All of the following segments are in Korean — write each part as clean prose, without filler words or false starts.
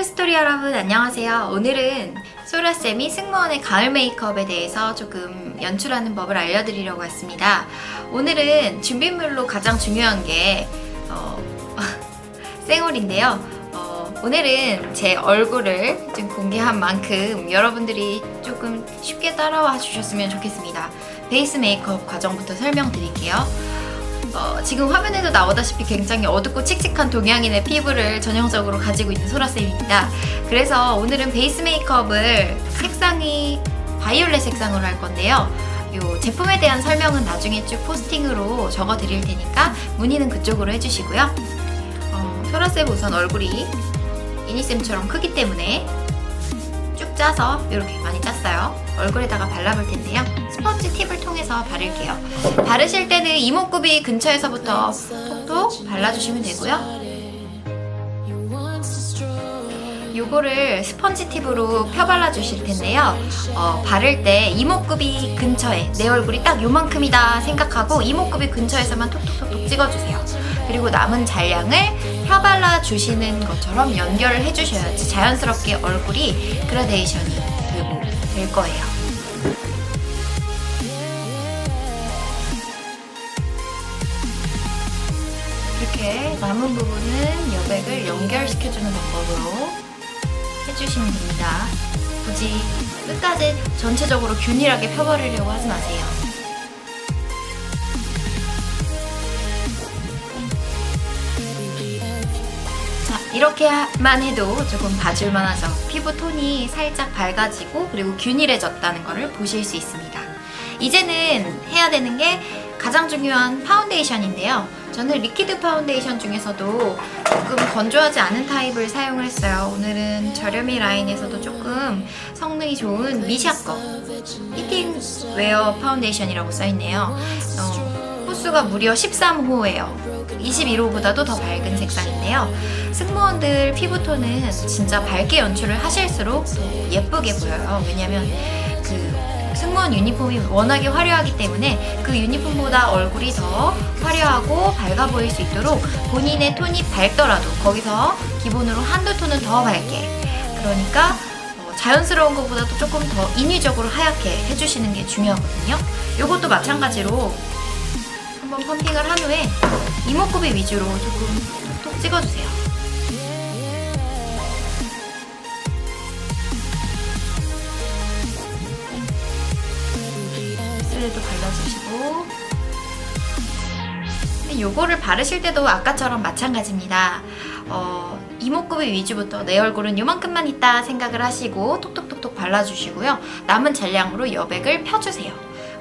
소라스토리 여러분 안녕하세요. 오늘은 소라쌤이 승무원의 가을 메이크업에 대해서 조금 연출하는 법을 알려드리려고 했습니다. 오늘은 준비물로 가장 중요한 게 쌩얼인데요. 오늘은 제 얼굴을 좀 공개한 만큼 여러분들이 조금 쉽게 따라와 주셨으면 좋겠습니다. 베이스 메이크업 과정부터 설명드릴게요. 지금 화면에도 나오다시피 굉장히 어둡고 칙칙한 동양인의 피부를 전형적으로 가지고 있는 소라쌤입니다. 그래서 오늘은 베이스 메이크업을 색상이 바이올렛 색상으로 할 건데요. 요 제품에 대한 설명은 나중에 쭉 포스팅으로 적어 드릴 테니까 문의는 그쪽으로 해주시고요. 소라쌤 우선 얼굴이 이니쌤처럼 크기 때문에 쭉 짜서 이렇게 많이 짰어요. 얼굴에다가 발라볼 텐데요. 스펀지 팁을 통해서 바를게요. 바르실 때는 이목구비 근처에서부터 톡톡 발라주시면 되고요. 요거를 스펀지 팁으로 펴발라 주실 텐데요. 바를 때 이목구비 근처에 내 얼굴이 딱 요만큼이다 생각하고 이목구비 근처에서만 톡톡톡톡 찍어주세요. 그리고 남은 잔량을 펴발라 주시는 것처럼 연결을 해주셔야지 자연스럽게 얼굴이 그라데이션이 되고 될 거예요. 이렇게 남은 부분은 여백을 연결시켜주는 방법으로 해주시면 됩니다. 굳이 끝까지 전체적으로 균일하게 펴버리려고 하지 마세요. 자, 이렇게만 해도 조금 봐줄만 하죠. 피부 톤이 살짝 밝아지고 그리고 균일해졌다는 것을 보실 수 있습니다. 이제는 해야 되는 게 가장 중요한 파운데이션인데요. 저는 리퀴드 파운데이션 중에서도 조금 건조하지 않은 타입을 사용을 했어요. 오늘은 저렴이 라인에서도 조금 성능이 좋은 미샤 거 히팅 웨어 파운데이션이라고 써있네요. 호수가 무려 13호예요. 21호보다도 더 밝은 색상인데요. 승무원들 피부톤은 진짜 밝게 연출을 하실수록 더 예쁘게 보여요. 왜냐면 승무원 유니폼이 워낙에 화려하기 때문에 그 유니폼보다 얼굴이 더 화려하고 밝아 보일 수 있도록 본인의 톤이 밝더라도 거기서 기본으로 한두 톤은 더 밝게, 그러니까 자연스러운 것보다도 조금 더 인위적으로 하얗게 해주시는 게 중요하거든요. 이것도 마찬가지로 한번 펌핑을 한 후에 이목구비 위주로 조금 톡톡 찍어주세요. 도 발라주시고, 요거를 바르실 때도 아까처럼 마찬가지입니다. 이목구비 위주부터 내 얼굴은 요만큼만 있다 생각을 하시고 톡톡톡톡 발라주시고요. 남은 잔량으로 여백을 펴주세요.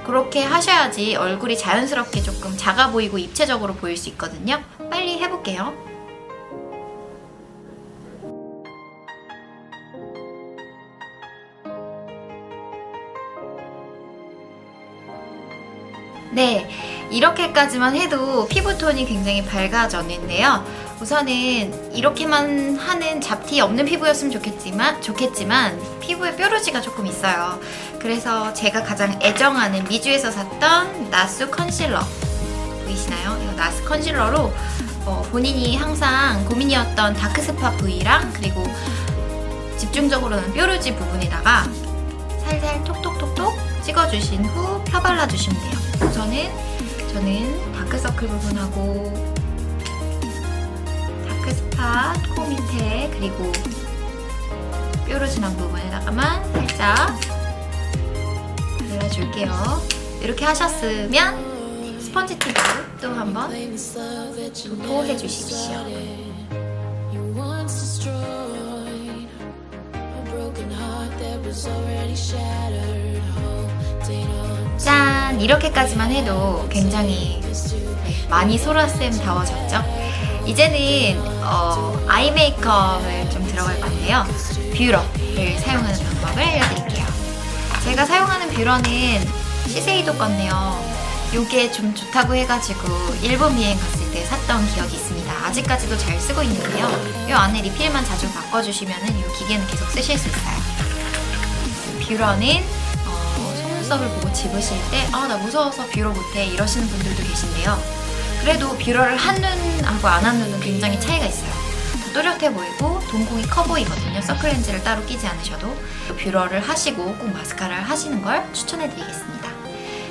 그렇게 하셔야지 얼굴이 자연스럽게 조금 작아 보이고 입체적으로 보일 수 있거든요. 빨리 해볼게요. 네, 이렇게까지만 해도 피부톤이 굉장히 밝아졌는데요. 우선은 이렇게만 하는 잡티 없는 피부였으면 좋겠지만 피부에 뾰루지가 조금 있어요. 그래서 제가 가장 애정하는 미주에서 샀던 나수 컨실러 보이시나요? 이 나수 컨실러로 본인이 항상 고민이었던 다크스팟 부위랑 그리고 집중적으로는 뾰루지 부분에다가 살살 톡톡톡톡 찍어주신 후 펴발라주시면 돼요. 저는 다크서클 부분하고 다크스팟 코 밑에 그리고 뾰루지 난 부분에다가만 살짝 발라줄게요. 이렇게 하셨으면 스펀지 팁으로 또 한번 도포해 주십시오. 짠! 이렇게까지만 해도 굉장히 많이 소라쌤다워졌죠? 이제는 아이 메이크업을 좀 들어갈 건데요. 뷰러를 사용하는 방법을 알려드릴게요. 제가 사용하는 뷰러는 시세이도 건데요. 요게 좀 좋다고 해가지고 일본 비행 갔을 때 샀던 기억이 있습니다. 아직까지도 잘 쓰고 있는데요. 요 안에 리필만 자주 바꿔주시면은 요 기계는 계속 쓰실 수 있어요. 뷰러는 속눈썹을 보고 집으실 때 나 무서워서 뷰러 못해 이러시는 분들도 계신데요. 그래도 뷰러를 한 눈하고 안 한 눈은 굉장히 차이가 있어요. 더 또렷해 보이고 동공이 커 보이거든요. 서클렌즈를 따로 끼지 않으셔도. 뷰러를 하시고 꼭 마스카라를 하시는 걸 추천해드리겠습니다.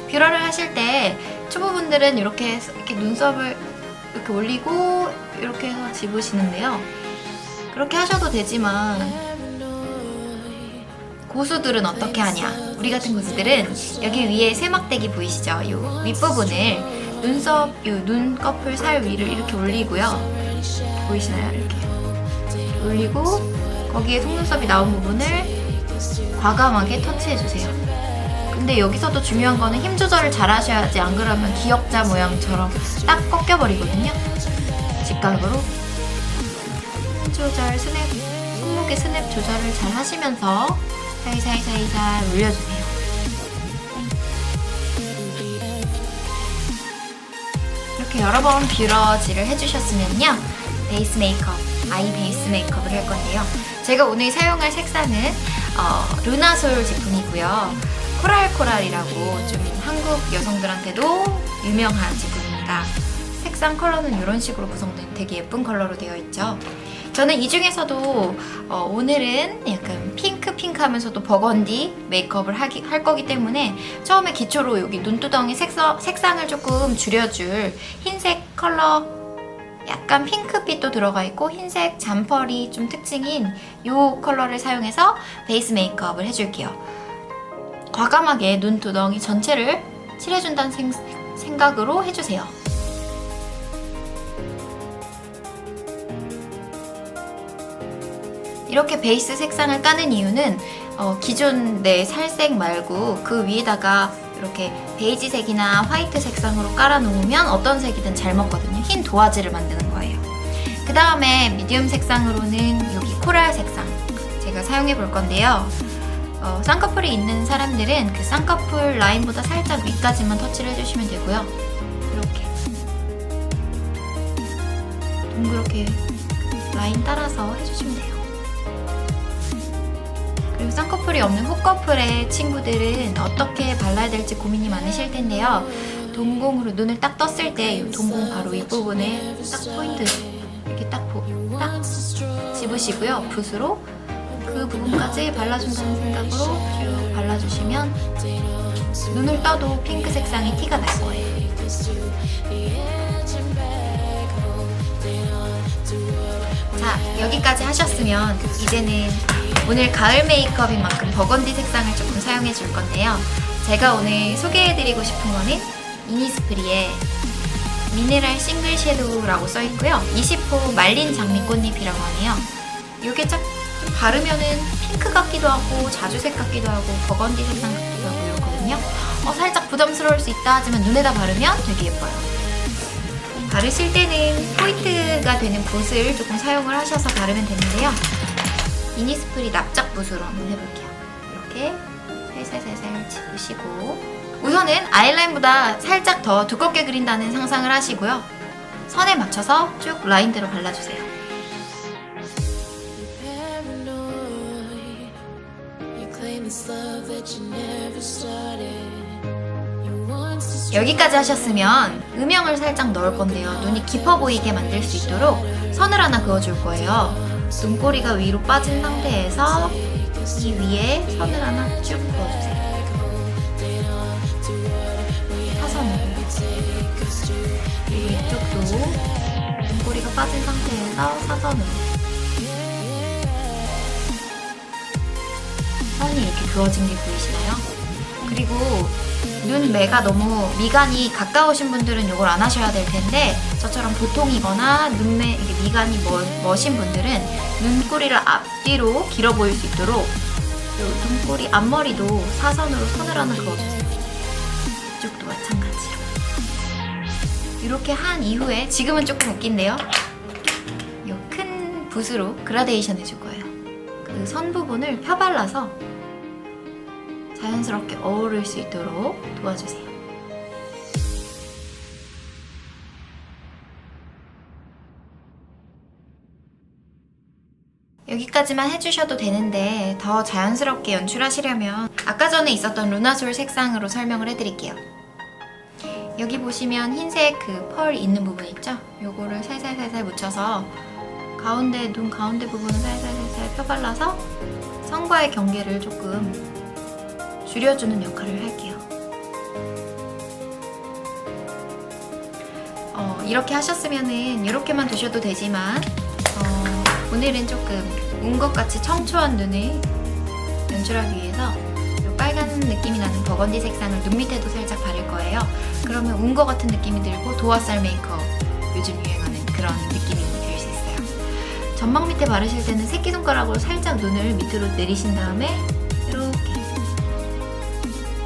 뷰러를 하실 때 초보분들은 이렇게 눈썹을 이렇게 올리고 이렇게 해서 집으시는데요. 그렇게 하셔도 되지만 고수들은 어떻게 하냐? 우리 같은 고수들은 여기 위에 세막대기 보이시죠? 이 윗부분을 눈썹, 이 눈꺼풀 살 위를 이렇게 올리고요. 보이시나요? 이렇게 올리고 거기에 속눈썹이 나온 부분을 과감하게 터치해주세요. 근데 여기서도 중요한 거는 힘 조절을 잘 하셔야지, 안 그러면 기역자 모양처럼 딱 꺾여버리거든요. 직각으로 힘 조절, 손목의 스냅 조절을 잘 하시면서 살살살살 올려주세요. 이렇게 여러 번 뷰러질을 해주셨으면요, 베이스 메이크업, 아이 베이스 메이크업을 할 건데요. 제가 오늘 사용할 색상은 루나솔 제품이고요. 코랄이라고 좀 한국 여성들한테도 유명한 제품입니다. 색상 컬러는 이런 식으로 구성된 되게 예쁜 컬러로 되어 있죠. 저는 이 중에서도 오늘은 약간 핑크 하면서도 버건디 메이크업을 할 거기 때문에 처음에 기초로 여기 눈두덩이 색상을 조금 줄여줄 흰색 컬러, 약간 핑크빛도 들어가 있고 흰색 잔펄이 좀 특징인 이 컬러를 사용해서 베이스 메이크업을 해줄게요. 과감하게 눈두덩이 전체를 칠해준다는 생각으로 해주세요. 이렇게 베이스 색상을 까는 이유는 기존 내 살색 말고 그 위에다가 이렇게 베이지색이나 화이트 색상으로 깔아놓으면 어떤 색이든 잘 먹거든요. 흰 도화지를 만드는 거예요. 그 다음에 미디움 색상으로는 여기 코랄 색상 제가 사용해 볼 건데요. 쌍꺼풀이 있는 사람들은 그 쌍꺼풀 라인보다 살짝 위까지만 터치를 해주시면 되고요. 이렇게 동그랗게 라인 따라서 해주시면 돼요. 그리고 쌍꺼풀이 없는 후꺼풀의 친구들은 어떻게 발라야 될지 고민이 많으실 텐데요. 동공으로 눈을 딱 떴을 때 이 동공 바로 윗부분에 딱 포인트 이렇게 딱 집으시고요. 붓으로 그 부분까지 발라준다는 생각으로 쭉 발라주시면 눈을 떠도 핑크 색상의 티가 날 거예요. 자, 여기까지 하셨으면 이제는 오늘 가을 메이크업인 만큼 버건디 색상을 조금 사용해 줄 건데요. 제가 오늘 소개해드리고 싶은 거는 이니스프리의 미네랄 싱글 섀도우라고 써있고요. 20호 말린 장미꽃잎이라고 하네요. 이게 좀 바르면은 핑크 같기도 하고 자주색 같기도 하고 버건디 색상 같기도 하고 이렇거든요. 살짝 부담스러울 수 있다 하지만 눈에다 바르면 되게 예뻐요. 바르실 때는 포인트가 되는 붓을 조금 사용을 하셔서 바르면 되는데요. 이니스프리 납작 붓으로 한번 해볼게요. 이렇게 살살살살 집으시고 우선은 아이라인보다 살짝 더 두껍게 그린다는 상상을 하시고요. 선에 맞춰서 쭉 라인대로 발라주세요. 여기까지 하셨으면 음영을 살짝 넣을 건데요. 눈이 깊어 보이게 만들 수 있도록 선을 하나 그어줄 거예요. 눈꼬리가 위로 빠진 상태에서 이 위에 선을 하나 쭉 그어주세요. 사선으로. 그리고 이쪽도 눈꼬리가 빠진 상태에서 사선으로. 선이 이렇게 그어진 게 보이시나요? 그리고 눈매가 너무 미간이 가까우신 분들은 이걸 안 하셔야 될 텐데 저처럼 보통이거나 눈매 이게 미간이 멋인 분들은 눈꼬리를 앞뒤로 길어 보일 수 있도록 눈꼬리 앞머리도 사선으로 선을 하나 그어주세요. 이쪽도 마찬가지로. 이렇게 한 이후에 지금은 조금 웃긴데요. 이 큰 붓으로 그라데이션 해줄 거예요. 그 선 부분을 펴발라서 자연스럽게 어우를 수 있도록 도와주세요. 여기까지만 해주셔도 되는데 더 자연스럽게 연출하시려면 아까 전에 있었던 루나솔 색상으로 설명을 해드릴게요. 여기 보시면 흰색 그 펄 있는 부분 있죠? 요거를 살살살살 묻혀서 눈 가운데 부분을 살살살살 펴발라서 선과의 경계를 조금 줄여주는 역할을 할게요. 이렇게 하셨으면은 이렇게만 두셔도 되지만 오늘은 조금 운 것 같이 청초한 눈을 연출하기 위해서 이 빨간 느낌이 나는 버건디 색상을 눈 밑에도 살짝 바를 거예요. 그러면 운 것 같은 느낌이 들고 도화살 메이크업 요즘 유행하는 그런 느낌이 들 수 있어요. 전망 밑에 바르실 때는 새끼손가락으로 살짝 눈을 밑으로 내리신 다음에 이렇게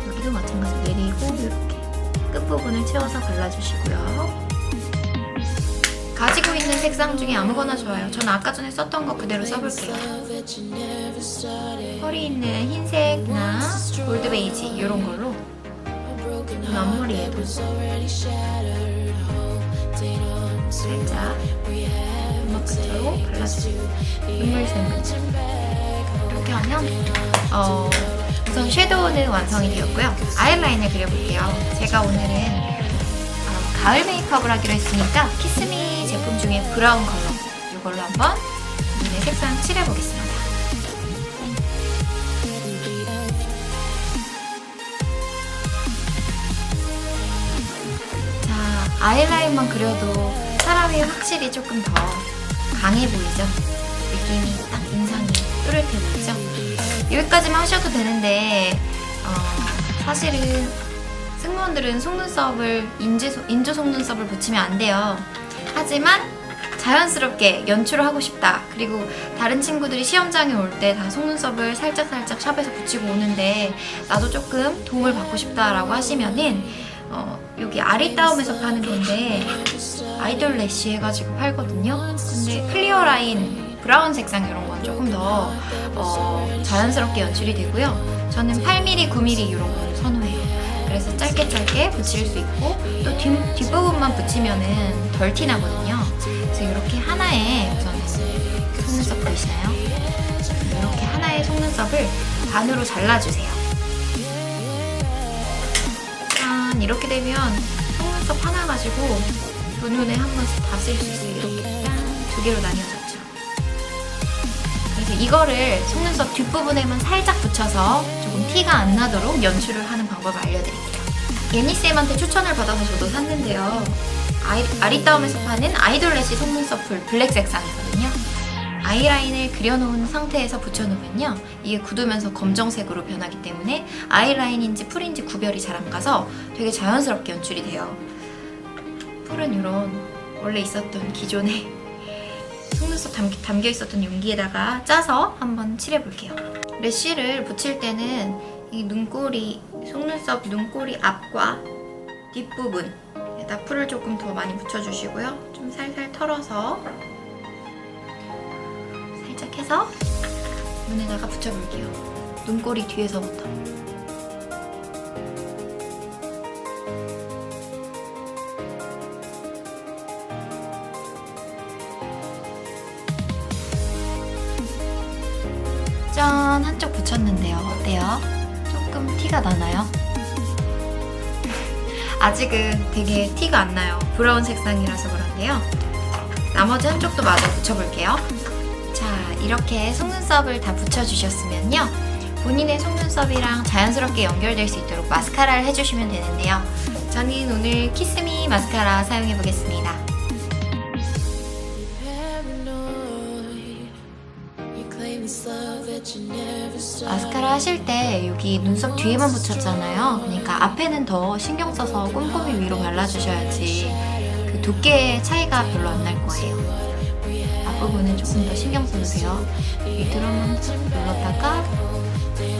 여기도 마찬가지로 내리고 이렇게 끝부분을 채워서 발라주시고요. 가지고 있는 색상 중에 아무거나 좋아요. 저는 아까 전에 썼던 거 그대로 써볼게요. 펄이 있는 흰색이나 골드 베이지 이런 걸로 눈 앞머리에도 살짝 음악 끝으로 발라주세요. 눈물샘을 이렇게 하면 우선 섀도우는 완성이 되었고요. 아이라인을 그려볼게요. 제가 오늘은 가을 메이크업을 하기로 했으니까 키스미 제품 중에 브라운 컬러 이걸로 한번 눈에 색상 칠해보겠습니다. 자, 아이라인만 그려도 사람이 확실히 조금 더 강해 보이죠? 느낌이 딱 인상이 또렷해 보이죠? 여기까지만 하셔도 되는데 사실은 승무원들은 속눈썹을 인조 속눈썹을 붙이면 안 돼요. 하지만 자연스럽게 연출을 하고 싶다. 그리고 다른 친구들이 시험장에 올 때 다 속눈썹을 살짝살짝 샵에서 붙이고 오는데 나도 조금 도움을 받고 싶다라고 하시면은 여기 아리따움에서 파는 건데 아이돌 래쉬 해가지고 팔거든요. 근데 클리어 라인 브라운 색상 이런 건 조금 더 자연스럽게 연출이 되고요. 저는 8mm, 9mm 이런 걸 선호해요. 그래서 짧게 붙일 수 있고 또 뒷부분만 붙이면은 덜 티나거든요. 그래서 이렇게 하나의 우선 속눈썹 보이시나요? 이렇게 하나의 속눈썹을 반으로 잘라주세요. 짠! 이렇게 되면 속눈썹 하나 가지고 두 눈에 한 번씩 다 쓸 수 있어요. 이렇게 짠! 두 개로 나뉘어졌죠. 그래서 이거를 속눈썹 뒷부분에만 살짝 붙여서 조금 티가 안 나도록 연출을 하는 방법을 알려드릴게요. 예니쌤한테 추천을 받아서 저도 샀는데요. 아리따움에서 파는 아이돌 래쉬 속눈썹 풀 블랙 색상이거든요. 아이라인을 그려놓은 상태에서 붙여놓으면요. 이게 굳으면서 검정색으로 변하기 때문에 아이라인인지 풀인지 구별이 잘 안 가서 되게 자연스럽게 연출이 돼요. 풀은 이런 원래 있었던 기존의 속눈썹 담겨 있었던 용기에다가 짜서 한번 칠해볼게요. 래쉬를 붙일 때는 이 눈꼬리, 속눈썹 눈꼬리 앞과 뒷부분에다 풀을 조금 더 많이 붙여주시고요. 좀 살살 털어서 살짝 해서 눈에다가 붙여볼게요. 눈꼬리 뒤에서부터. 짠! 한쪽 붙였는데요. 어때요? 조금 티가 나나요? 아직은 되게 티가 안 나요. 브라운 색상이라서 그런데요. 나머지 한쪽도 마저 붙여볼게요. 자, 이렇게 속눈썹을 다 붙여주셨으면요. 본인의 속눈썹이랑 자연스럽게 연결될 수 있도록 마스카라를 해주시면 되는데요. 저는 오늘 키스미 마스카라 사용해보겠습니다. 마스카라 하실 때 여기 눈썹 뒤에만 붙였잖아요. 그러니까 앞에는 더 신경 써서 꼼꼼히 위로 발라주셔야지 그 두께의 차이가 별로 안 날 거예요. 앞부분은 조금 더 신경 써주세요. 밑으로만 눌렀다가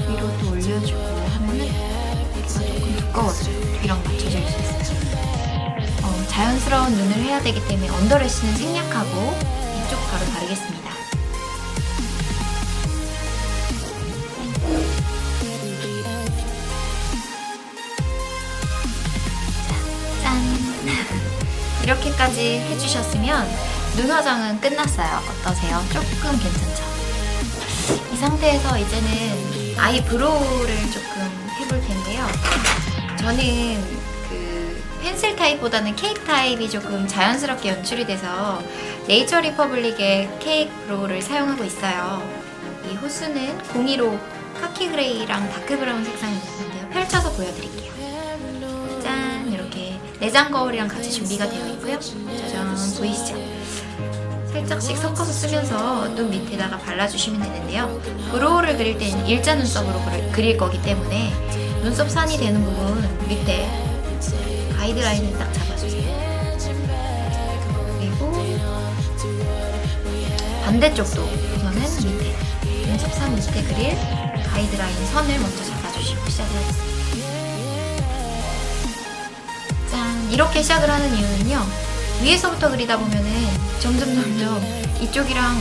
위로 또 올려주고 하면은 여기가 조금 두꺼워져요. 뒤랑 맞춰질 수 있어요. 자연스러운 눈을 해야 되기 때문에 언더래쉬는 생략하고 이쪽 바로 바르겠습니다. 이렇게까지 해주셨으면 눈 화장은 끝났어요. 어떠세요? 조금 괜찮죠? 이 상태에서 이제는 아이브로우를 조금 해볼 텐데요. 저는 그 펜슬 타입보다는 케이크 타입이 조금 자연스럽게 연출이 돼서 네이처 리퍼블릭의 케이크 브로우를 사용하고 있어요. 이 호수는 02로 카키 그레이랑 다크 브라운 색상이 있는데요. 펼쳐서 보여드릴게요. 짠! 이렇게 내장 거울이랑 같이 준비가 되어 있고요. 짜잔! 보이시죠? 살짝씩 섞어서 쓰면서 눈 밑에다가 발라주시면 되는데요. 브로우를 그릴 때는 일자 눈썹으로 그릴 거기 때문에 눈썹 산이 되는 부분 밑에 가이드라인을 딱 잡아주세요. 그리고 반대쪽도 우선은 밑에 눈썹 산 밑에 그릴 가이드라인 선을 먼저 잡아주시고 시작을 하겠습니다. 짠! 이렇게 시작을 하는 이유는요. 위에서부터 그리다 보면은 점점 이쪽이랑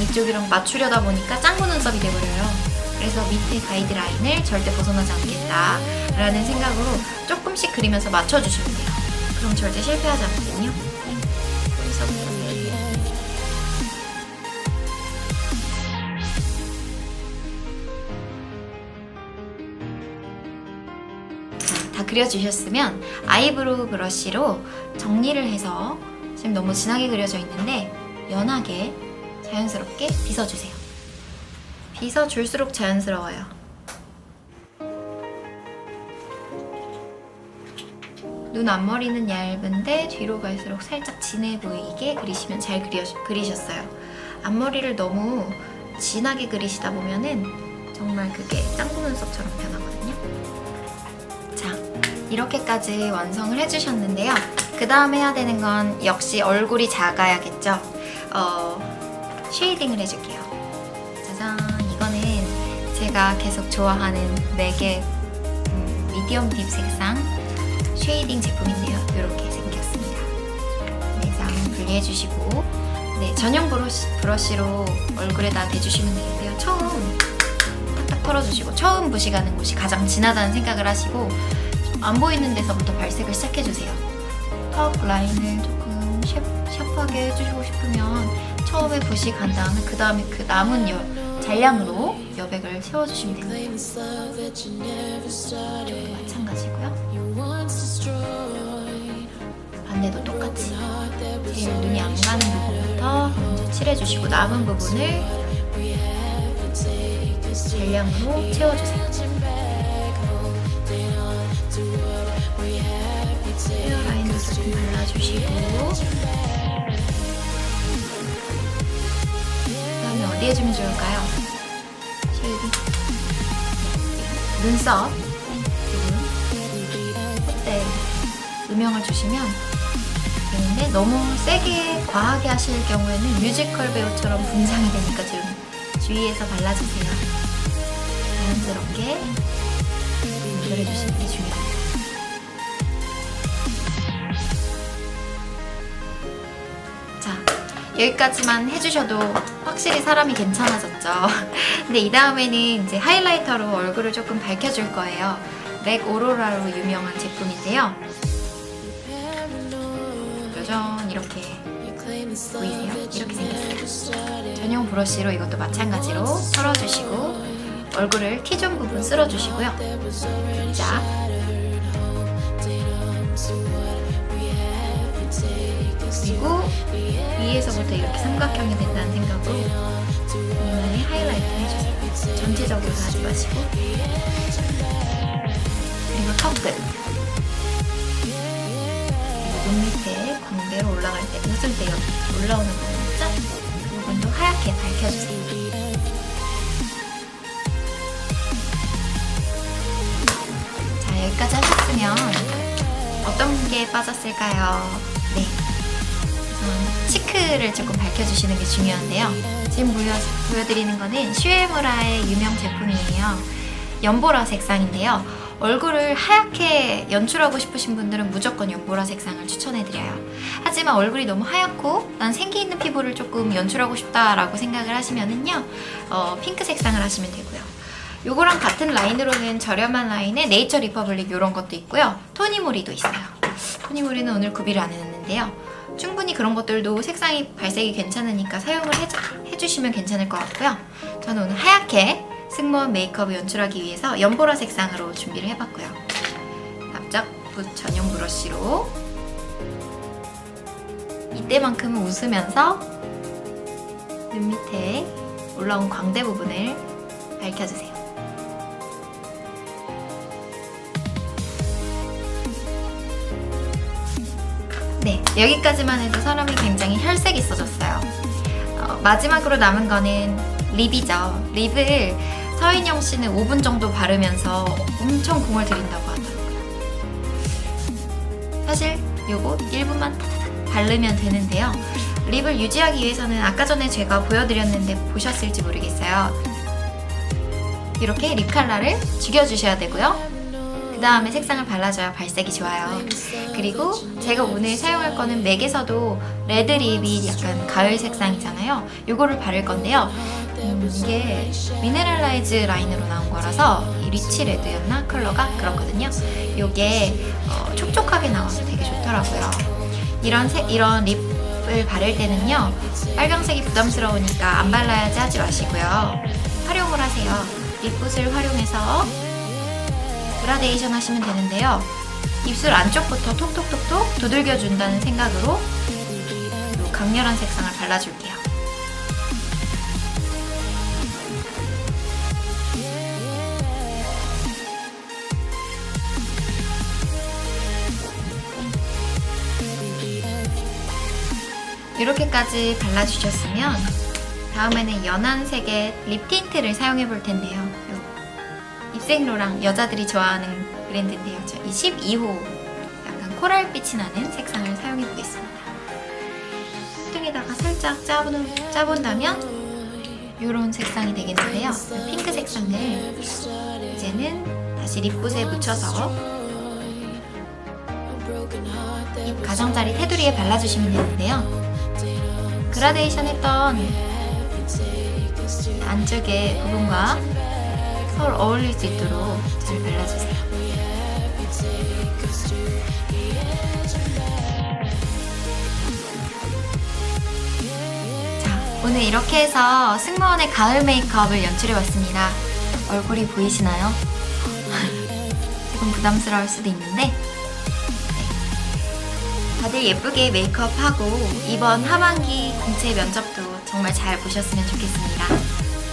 맞추려다 보니까 짱구 눈썹이 돼버려요. 그래서 밑에 가이드라인을 절대 벗어나지 않겠다라는 생각으로 조금씩 그리면서 맞춰주시면 돼요. 그럼 절대 실패하지 않거든요. 여기서부터 다 그려주셨으면 아이브로우 브러쉬로 정리를 해서 지금 너무 진하게 그려져 있는데 연하게 자연스럽게 빗어주세요. 빗어줄수록 자연스러워요. 눈 앞머리는 얇은데 뒤로 갈수록 살짝 진해 보이게 그리시면 잘 그리셨어요. 앞머리를 너무 진하게 그리시다 보면은 정말 그게 짱구 눈썹처럼 변하거든요. 자, 이렇게까지 완성을 해주셨는데요. 그 다음 해야 되는 건 역시 얼굴이 작아야겠죠. 쉐이딩을 해줄게요. 짜잔! 이거는 제가 계속 좋아하는 맥의 미디엄 딥 색상 쉐이딩 제품인데요. 이렇게 생겼습니다. 내장 분리해주시고 네, 전용 브러쉬로 얼굴에다 대주시면 되는데요. 처음 탁탁 털어주시고 처음 부식하는 곳이 가장 진하다는 생각을 하시고 안 보이는 데서부터 발색을 시작해주세요. 턱 라인을 조금 샤프하게 해주시고 싶으면 처음에 부식한 다음에 그 다음에 그 남은 잔량으로 여백을 채워주시면 됩니다. 이쪽도 마찬가지고요. 반대도 똑같이 제일 눈이 안 가는 부분부터 먼저 칠해주시고 남은 부분을 잔량으로 채워주세요. 헤어라인도 조금 발라주시고 그 다음에 어디 해주면 좋을까요? 쉐이딩 눈썹 콧대 음영을 주시면 되는데 너무 세게 과하게 하실 경우에는 뮤지컬 배우처럼 분장이 되니까 좀 주의해서 발라주세요. 자연스럽게 연결해주시는 게 중요합니다. 자, 여기까지만 해주셔도 확실히 사람이 괜찮아졌죠. 근데 이 다음에는 이제 하이라이터로 얼굴을 조금 밝혀줄 거예요. 맥 오로라로 유명한 제품인데요. 짜잔! 이렇게 보이세요? 이렇게 생겼어요. 전용 브러쉬로 이것도 마찬가지로 털어주시고 얼굴을 T존 부분 쓸어주시고요. 자, 그리고 위에서부터 이렇게 삼각형이 된다는 생각으로 이마에 하이라이트 해주세요. 전체적으로 다 하지 마시고 그리고 턱끝 눈 밑에 광대로 올라갈 때 웃을 때 여기 올라오는 부분 있죠? 그 부분도 하얗게 밝혀주세요. 자, 여기까지 하셨으면 어떤 게 빠졌을까요? 네, 우선 치크를 조금 밝혀주시는 게 중요한데요. 지금 보여드리는 거는 슈에무라의 유명 제품이에요. 연보라 색상인데요. 얼굴을 하얗게 연출하고 싶으신 분들은 무조건 연보라 색상을 추천해드려요. 하지만 얼굴이 너무 하얗고 난 생기 있는 피부를 조금 연출하고 싶다라고 생각을 하시면은요, 핑크 색상을 하시면 되고요. 요거랑 같은 라인으로는 저렴한 라인에 네이처 리퍼블릭 이런 것도 있고요. 토니모리도 있어요. 토니모리는 오늘 구비를 안 해놨는데요. 충분히 그런 것들도 색상이 발색이 괜찮으니까 사용을 해주시면 괜찮을 것 같고요. 저는 오늘 하얗게 승무원 메이크업을 연출하기 위해서 연보라 색상으로 준비를 해봤고요. 납작붓 전용 브러쉬로 이때만큼은 웃으면서 눈 밑에 올라온 광대 부분을 밝혀주세요. 네, 여기까지만 해도 사람이 굉장히 혈색이 있어졌어요. 마지막으로 남은 거는 립이죠. 립을 서인영 씨는 5분 정도 바르면서 엄청 공을 들인다고 하더라고요. 사실 요거 1분만 바르면 되는데요. 립을 유지하기 위해서는 아까 전에 제가 보여드렸는데 보셨을지 모르겠어요. 이렇게 립 컬러를 죽여주셔야 되고요. 그 다음에 색상을 발라줘야 발색이 좋아요. 그리고 제가 오늘 사용할 거는 맥에서도 레드립이 약간 가을 색상이잖아요. 요거를 바를 건데요. 이게 미네랄라이즈 라인으로 나온 거라서 이 리치 레드였나? 컬러가? 그렇거든요. 요게 촉촉하게 나와서 되게 좋더라고요. 이런 립을 바를 때는요, 빨강색이 부담스러우니까 안 발라야지 하지 마시고요. 활용을 하세요. 립붓을 활용해서 그라데이션 하시면 되는데요. 입술 안쪽부터 톡톡톡톡 두들겨 준다는 생각으로 이 강렬한 색상을 발라줄게요. 이렇게까지 발라주셨으면 다음에는 연한 색의 립 틴트를 사용해 볼 텐데요. 입생로랑 여자들이 좋아하는 브랜드인데요. 이 12호 약간 코랄빛이 나는 색상을 사용해 보겠습니다. 콧등에다가 살짝 짜본다면 이런 색상이 되겠는데요. 핑크 색상을 이제는 다시 립붓에 묻혀서 입 가장자리 테두리에 발라주시면 되는데요. 그라데이션 했던 안쪽의 부분과 서로 어울릴 수 있도록 잘 발라주세요. 자, 오늘 이렇게 해서 승무원의 가을 메이크업을 연출해봤습니다. 얼굴이 보이시나요? 조금 부담스러울 수도 있는데 다들 예쁘게 메이크업하고 이번 하반기 공채 면접도 정말 잘 보셨으면 좋겠습니다.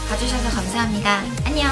봐주셔서 감사합니다. 안녕.